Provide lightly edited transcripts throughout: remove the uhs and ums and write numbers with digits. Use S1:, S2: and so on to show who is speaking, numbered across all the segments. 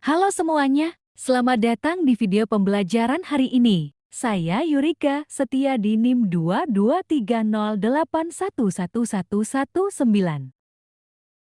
S1: Halo semuanya, selamat datang di video pembelajaran hari ini. Saya Yurika, setia di NIM 22308111119.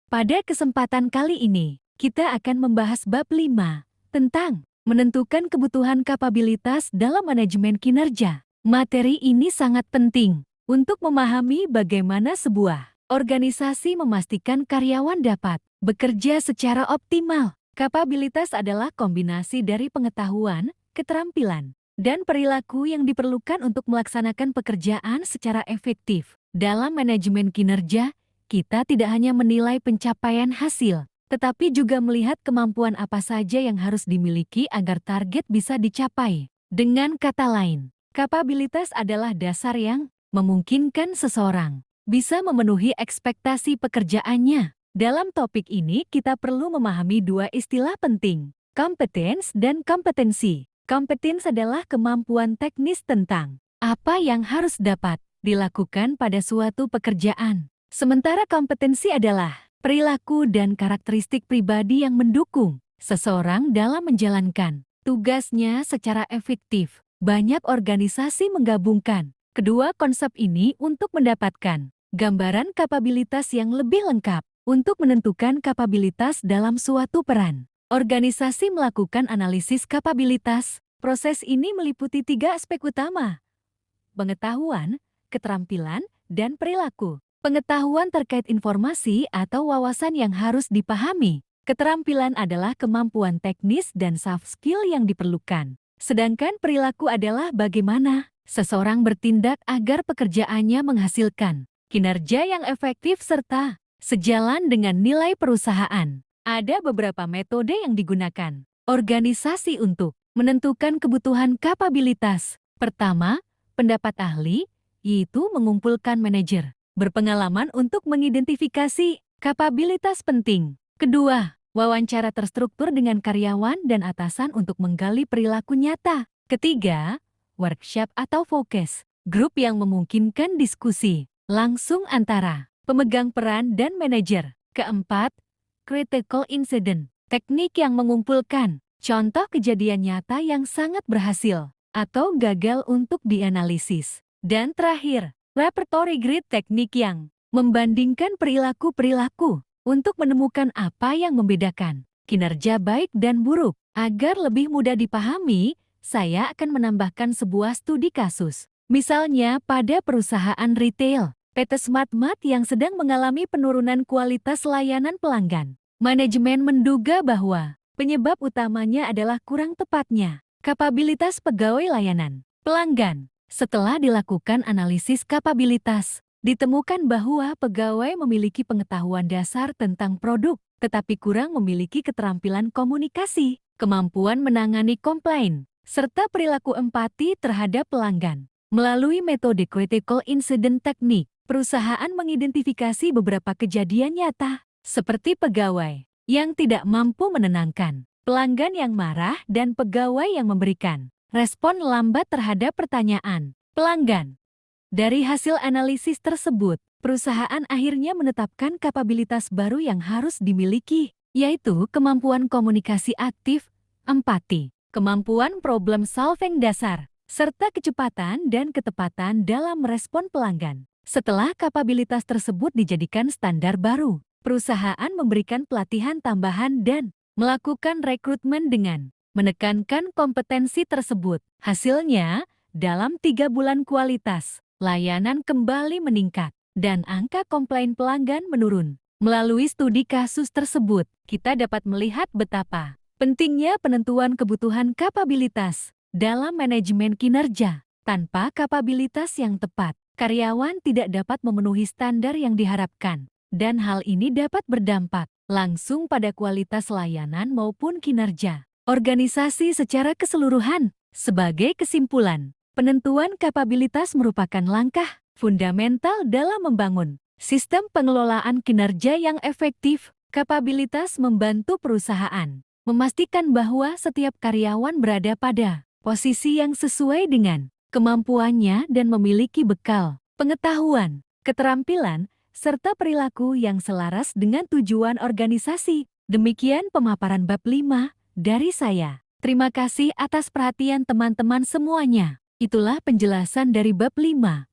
S1: Pada kesempatan kali ini, kita akan membahas bab 5 tentang menentukan kebutuhan kapabilitas dalam manajemen kinerja. Materi ini sangat penting untuk memahami bagaimana sebuah organisasi memastikan karyawan dapat bekerja secara optimal. Kapabilitas adalah kombinasi dari pengetahuan, keterampilan, dan perilaku yang diperlukan untuk melaksanakan pekerjaan secara efektif. Dalam manajemen kinerja, kita tidak hanya menilai pencapaian hasil, tetapi juga melihat kemampuan apa saja yang harus dimiliki agar target bisa dicapai. Dengan kata lain, kapabilitas adalah dasar yang memungkinkan seseorang bisa memenuhi ekspektasi pekerjaannya. Dalam topik ini, kita perlu memahami dua istilah penting, competence dan kompetensi. Competence adalah kemampuan teknis tentang apa yang harus dapat dilakukan pada suatu pekerjaan. Sementara kompetensi adalah perilaku dan karakteristik pribadi yang mendukung seseorang dalam menjalankan tugasnya secara efektif. Banyak organisasi menggabungkan kedua konsep ini untuk mendapatkan gambaran kapabilitas yang lebih lengkap. Untuk menentukan kapabilitas dalam suatu peran, organisasi melakukan analisis kapabilitas. Proses ini meliputi 3 aspek utama: pengetahuan, keterampilan, dan perilaku. Pengetahuan terkait informasi atau wawasan yang harus dipahami. Keterampilan adalah kemampuan teknis dan soft skill yang diperlukan. Sedangkan perilaku adalah bagaimana seseorang bertindak agar pekerjaannya menghasilkan kinerja yang efektif serta sejalan dengan nilai perusahaan. Ada beberapa metode yang digunakan organisasi untuk menentukan kebutuhan kapabilitas. Pertama, pendapat ahli, yaitu mengumpulkan manajer berpengalaman untuk mengidentifikasi kapabilitas penting. Kedua, wawancara terstruktur dengan karyawan dan atasan untuk menggali perilaku nyata. Ketiga, workshop atau focus grup yang memungkinkan diskusi langsung antara pemegang peran dan manajer. Keempat, critical incident, teknik yang mengumpulkan contoh kejadian nyata yang sangat berhasil atau gagal untuk dianalisis. Dan terakhir, repertory grid, teknik yang membandingkan perilaku-perilaku untuk menemukan apa yang membedakan kinerja baik dan buruk. Agar lebih mudah dipahami, saya akan menambahkan sebuah studi kasus. Misalnya pada perusahaan retail, PT SmartMart yang sedang mengalami penurunan kualitas layanan pelanggan. Manajemen menduga bahwa penyebab utamanya adalah kurang tepatnya kapabilitas pegawai layanan pelanggan. Setelah dilakukan analisis kapabilitas, ditemukan bahwa pegawai memiliki pengetahuan dasar tentang produk, tetapi kurang memiliki keterampilan komunikasi, kemampuan menangani komplain, serta perilaku empati terhadap pelanggan. Melalui metode critical incident technique, perusahaan mengidentifikasi beberapa kejadian nyata, seperti pegawai yang tidak mampu menenangkan pelanggan yang marah dan pegawai yang memberikan respon lambat terhadap pertanyaan pelanggan. Dari hasil analisis tersebut, perusahaan akhirnya menetapkan kapabilitas baru yang harus dimiliki, yaitu kemampuan komunikasi aktif, empati, kemampuan problem solving dasar, serta kecepatan dan ketepatan dalam merespon pelanggan. Setelah kapabilitas tersebut dijadikan standar baru, perusahaan memberikan pelatihan tambahan dan melakukan rekrutmen dengan menekankan kompetensi tersebut. Hasilnya, dalam 3 bulan kualitas layanan kembali meningkat dan angka komplain pelanggan menurun. Melalui studi kasus tersebut, kita dapat melihat betapa pentingnya penentuan kebutuhan kapabilitas dalam manajemen kinerja. Tanpa kapabilitas yang tepat, karyawan tidak dapat memenuhi standar yang diharapkan, dan hal ini dapat berdampak langsung pada kualitas layanan maupun kinerja organisasi secara keseluruhan. Sebagai kesimpulan, penentuan kapabilitas merupakan langkah fundamental dalam membangun sistem pengelolaan kinerja yang efektif. Kapabilitas membantu perusahaan memastikan bahwa setiap karyawan berada pada posisi yang sesuai dengan kemampuannya dan memiliki bekal, pengetahuan, keterampilan, serta perilaku yang selaras dengan tujuan organisasi. Demikian pemaparan bab 5 dari saya. Terima kasih atas perhatian teman-teman semuanya. Itulah penjelasan dari bab 5.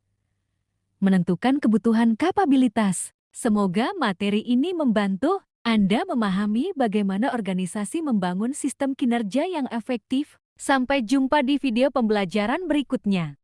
S1: Menentukan kebutuhan kapabilitas. Semoga materi ini membantu Anda memahami bagaimana organisasi membangun sistem kinerja yang efektif. Sampai jumpa di video pembelajaran berikutnya.